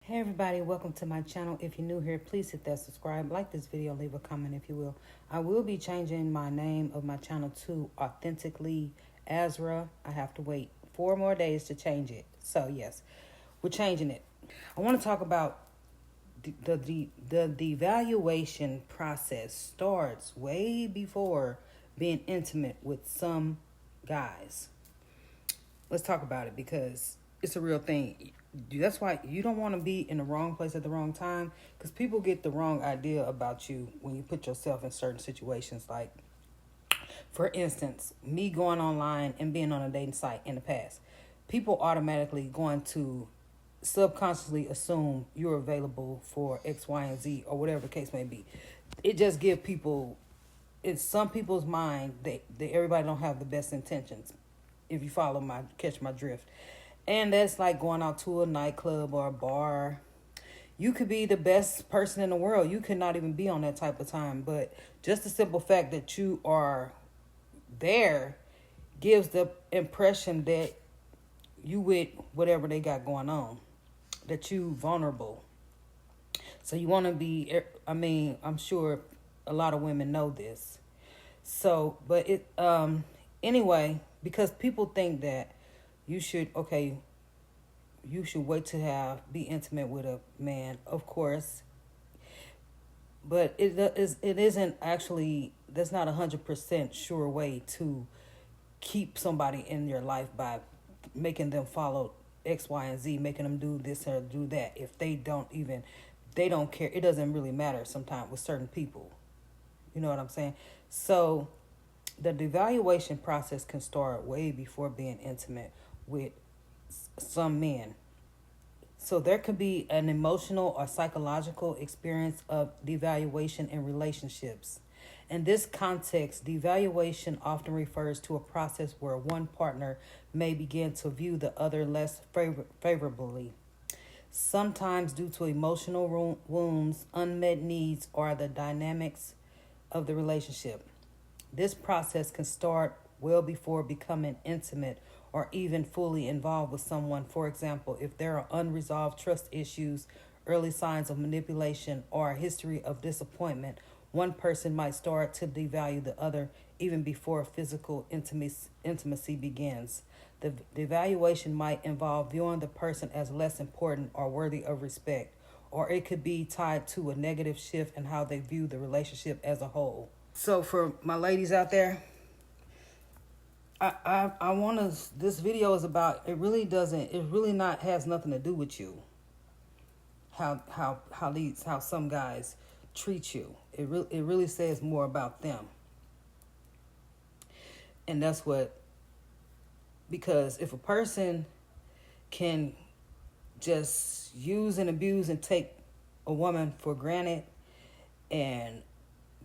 Hey everybody, welcome to my channel. If you're new here, please hit that subscribe, like this video, leave a comment if you will. I will be changing my name of my channel to Authentically Azra. I have to wait 4 more days to change it. So yes, we're changing it. I want to talk about the devaluation process starts way before being intimate with some guys. Let's talk about it because it's a real thing. That's why you don't want to be in the wrong place at the wrong time, because people get the wrong idea about you when you put yourself in certain situations. Like, for instance, me going online and being on a dating site in the past, people automatically going to subconsciously assume you're available for X, Y, and Z, or whatever the case may be. It just gives people, in some people's mind, they everybody don't have the best intentions. If you catch my drift. And that's like going out to a nightclub or a bar. You could be the best person in the world. You could not even be on that type of time. But just the simple fact that you are there gives the impression that you with whatever they got going on, that you vulnerable. So you want to be, I'm sure a lot of women know this. So, but anyway, because people think that you should wait to be intimate with a man, of course, but it isn't actually, that's not 100% sure way to keep somebody in your life by making them follow X, Y, and Z, making them do this or do that. If they don't care, it doesn't really matter sometimes with certain people. You know what I'm saying? So the devaluation process can start way before being intimate with some men. So there could be an emotional or psychological experience of devaluation in relationships. In this context, devaluation often refers to a process where one partner may begin to view the other less favorably, sometimes due to emotional wounds, unmet needs, or the dynamics of the relationship. This process can start well before becoming intimate or even fully involved with someone. For example, if there are unresolved trust issues, early signs of manipulation, or a history of disappointment, one person might start to devalue the other even before physical intimacy begins. The devaluation might involve viewing the person as less important or worthy of respect, or it could be tied to a negative shift in how they view the relationship as a whole. So for my ladies out there, I want to. This video is about. It really doesn't. It really not has nothing to do with you. How some guys treat you. It really says more about them. And that's what. Because if a person can just use and abuse and take a woman for granted and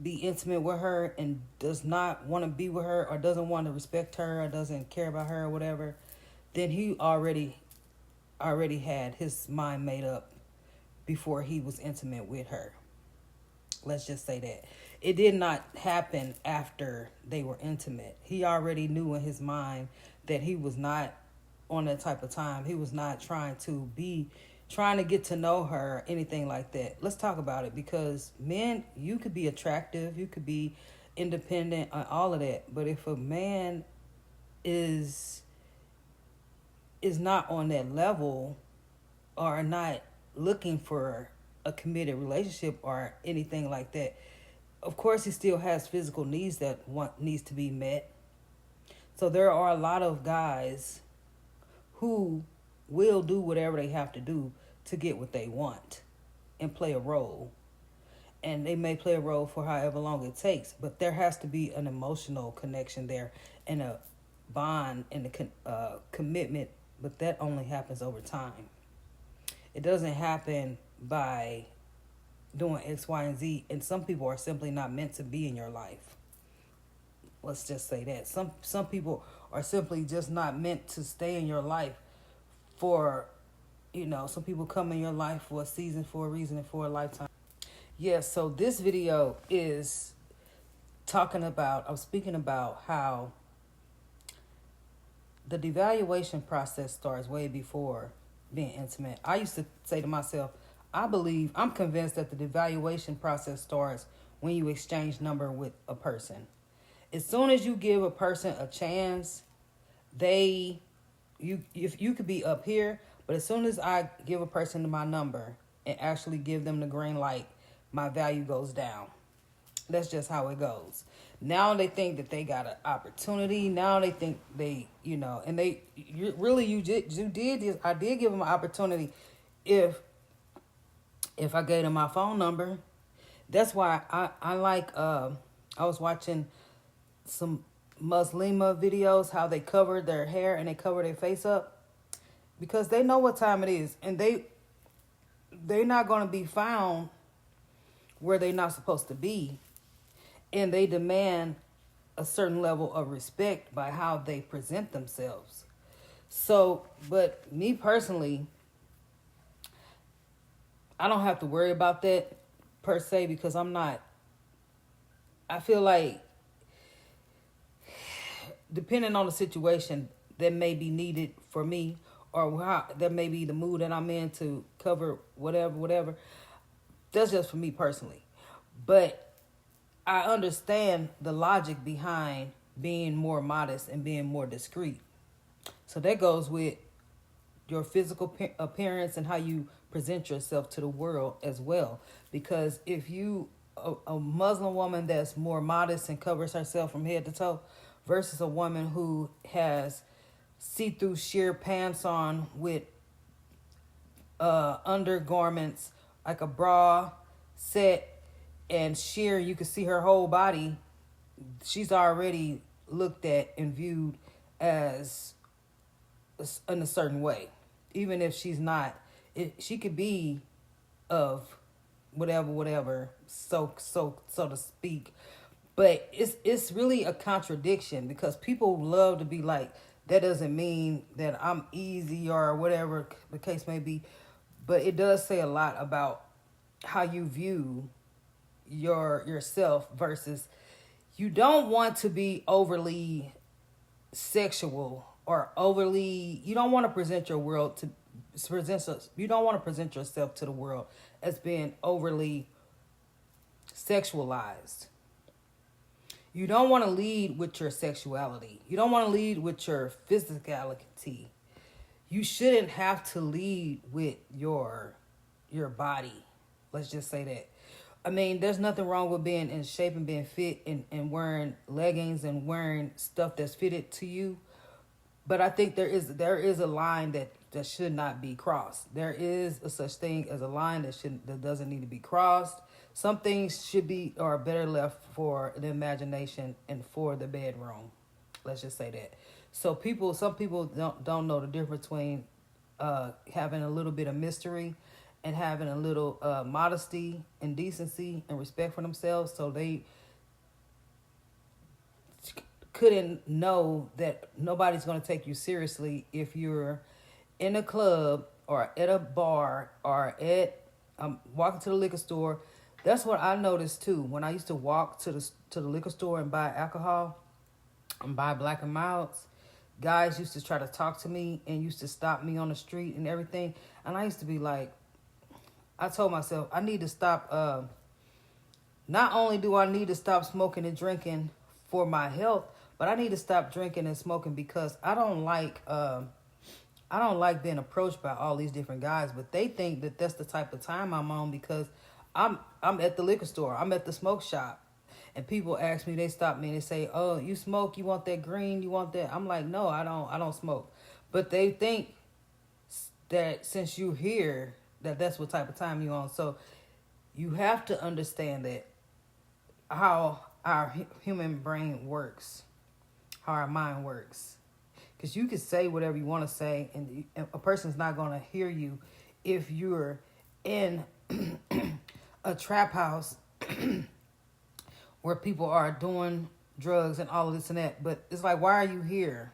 be intimate with her and does not want to be with her or doesn't want to respect her or doesn't care about her or whatever, then he already had his mind made up before he was intimate with her. Let's just say that. It did not happen after they were intimate. He already knew in his mind that he was not on that type of time. He was not trying to get to know her or anything like that. Let's talk about it, because men, you could be attractive, you could be independent, all of that. But if a man is not on that level or not looking for a committed relationship or anything like that, of course he still has physical needs that needs to be met. So there are a lot of guys who will do whatever they have to do to get what they want and play a role. And they may play a role for however long it takes, but there has to be an emotional connection there and a bond and a commitment, but that only happens over time. It doesn't happen by doing X, Y, and Z, and some people are simply not meant to be in your life. Let's just say that. Some people are simply just not meant to stay in your life for, some people come in your life for a season, for a reason, and for a lifetime. Yes, so this video is I'm speaking about how the devaluation process starts way before being intimate. I used to say to myself, I'm convinced that the devaluation process starts when you exchange number with a person. As soon as you give a person a chance, if you could be up here, but as soon as I give a person my number and actually give them the green light, my value goes down. That's just how it goes. Now they think that they got an opportunity. Now they think and I did give them an opportunity if I gave them my phone number. That's why I like, I was watching some Muslima videos, how they cover their hair and they cover their face up because they know what time it is, and they're not going to be found where they're not supposed to be, and they demand a certain level of respect by how they present themselves. So, but me personally, I don't have to worry about that per se because I feel like depending on the situation that may be needed for me, or how that may be the mood that I'm in to cover whatever. That's just for me personally. But I understand the logic behind being more modest and being more discreet. So that goes with your physical appearance and how you present yourself to the world as well. Because if you a Muslim woman that's more modest and covers herself from head to toe versus a woman who has see-through sheer pants on with undergarments like a bra set and sheer, you can see her whole body, she's already looked at and viewed as in a certain way. Even if she's not, she could be of whatever, so to speak. But it's really a contradiction because people love to be like, that doesn't mean that I'm easy or whatever the case may be. But it does say a lot about how you view yourself versus, you don't want to be overly sexual or you don't want to present you don't want to present yourself to the world as being overly sexualized. You don't want to lead with your sexuality. You don't want to lead with your physicality. You shouldn't have to lead with your body. Let's just say that. I mean, there's nothing wrong with being in shape and being fit and wearing leggings and wearing stuff that's fitted to you. But I think there is a line that should not be crossed. There is a such thing as a line that doesn't need to be crossed. Some things should be or are better left for the imagination and for the bedroom. Let's just say that. So some people don't know the difference between having a little bit of mystery and having a little modesty and decency and respect for themselves. So they couldn't know that nobody's going to take you seriously if you're in a club or at a bar or at walking to the liquor store. That's what I noticed too. When I used to walk to the liquor store and buy alcohol and buy Black and Milds, guys used to try to talk to me and used to stop me on the street and everything. And I used to be like, I told myself, I need to stop. Not only do I need to stop smoking and drinking for my health, but I need to stop drinking and smoking because I don't like being approached by all these different guys. But they think that that's the type of time I'm on because I'm at the liquor store. I'm at the smoke shop. And people ask me, they stop me and they say, "Oh, you smoke? You want that green? You want that?" I'm like, "No, I don't smoke." But they think that since you're here, that's what type of time you're on. So you have to understand that how our human brain works, how our mind works. Because you can say whatever you want to say, and a person's not going to hear you if you're in a trap house where people are doing drugs and all of this and that. But it's like, why are you here?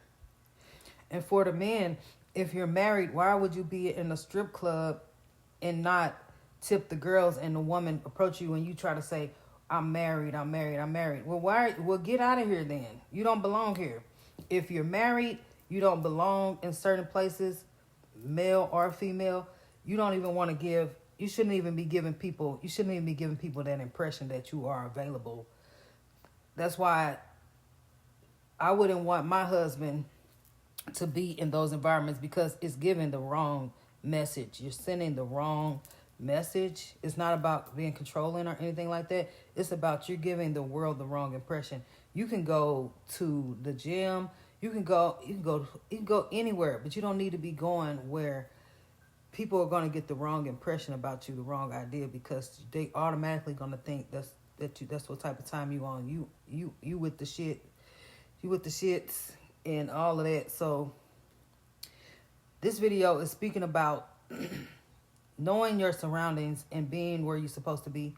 And for the men, if you're married, why would you be in a strip club and not tip the girls and the woman approach you and you try to say, I'm married. Well, get out of here then. You don't belong here. If you're married, you don't belong in certain places. male or female, you don't even want to give. You shouldn't even be giving people. You shouldn't even be giving people that impression that you are available. That's why I wouldn't want my husband to be in those environments, because it's giving the wrong message. You're sending the wrong message. It's not about being controlling or anything like that. It's about you giving the world the wrong impression. You can go to the gym. You can go anywhere, but you don't need to be going where people are going to get the wrong impression about you, the wrong idea, because they automatically going to think that's what type of time you on. You with the shit. You with the shits and all of that. So this video is speaking about knowing your surroundings and being where you're supposed to be.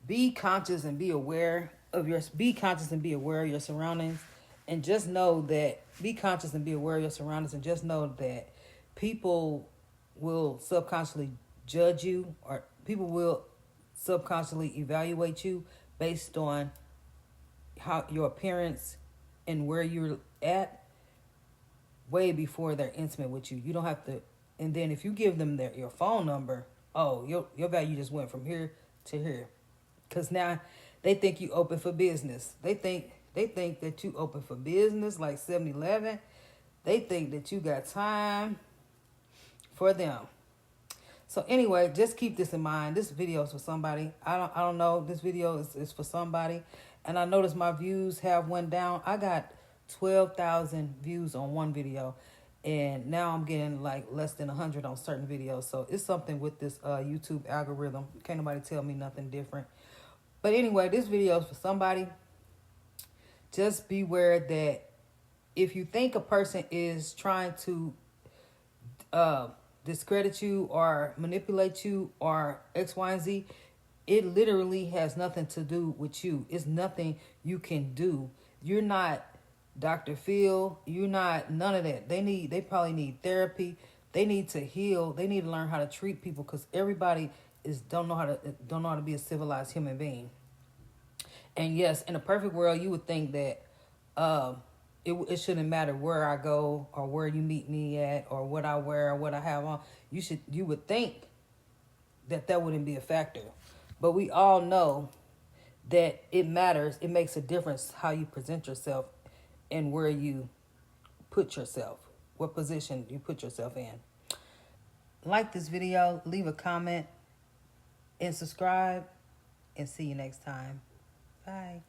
Be conscious and be aware of your surroundings, and just know that be conscious and be aware of your surroundings, and just know that people will subconsciously judge you, or people will subconsciously evaluate you based on how your appearance and where you're at way before they're intimate with you. You don't have to. And then if you give them your phone number, oh, your value just went from here to here, because now they think you open for business. They think that you open for business like 7-Eleven. They think that you got time for them. So anyway, just keep this in mind. This video is for somebody. I don't know. This video is for somebody. And I noticed my views have went down. I got 12,000 views on one video, and now I'm getting like less than 100 on certain videos. So it's something with this YouTube algorithm. Can't nobody tell me nothing different. But anyway, this video is for somebody. Just beware that if you think a person is trying to discredit you or manipulate you or X, Y, and Z, it literally has nothing to do with you. It's nothing you can do. You're not Dr. Phil. You're not none of that. They probably need therapy. They need to heal. They need to learn how to treat people, because everybody don't know how to be a civilized human being. And yes, in a perfect world, you would think that it shouldn't matter where I go or where you meet me at or what I wear or what I have on. You would think that wouldn't be a factor. But we all know that it matters. It makes a difference how you present yourself and where you put yourself, what position you put yourself in. Like this video, leave a comment, and subscribe, and see you next time. Bye.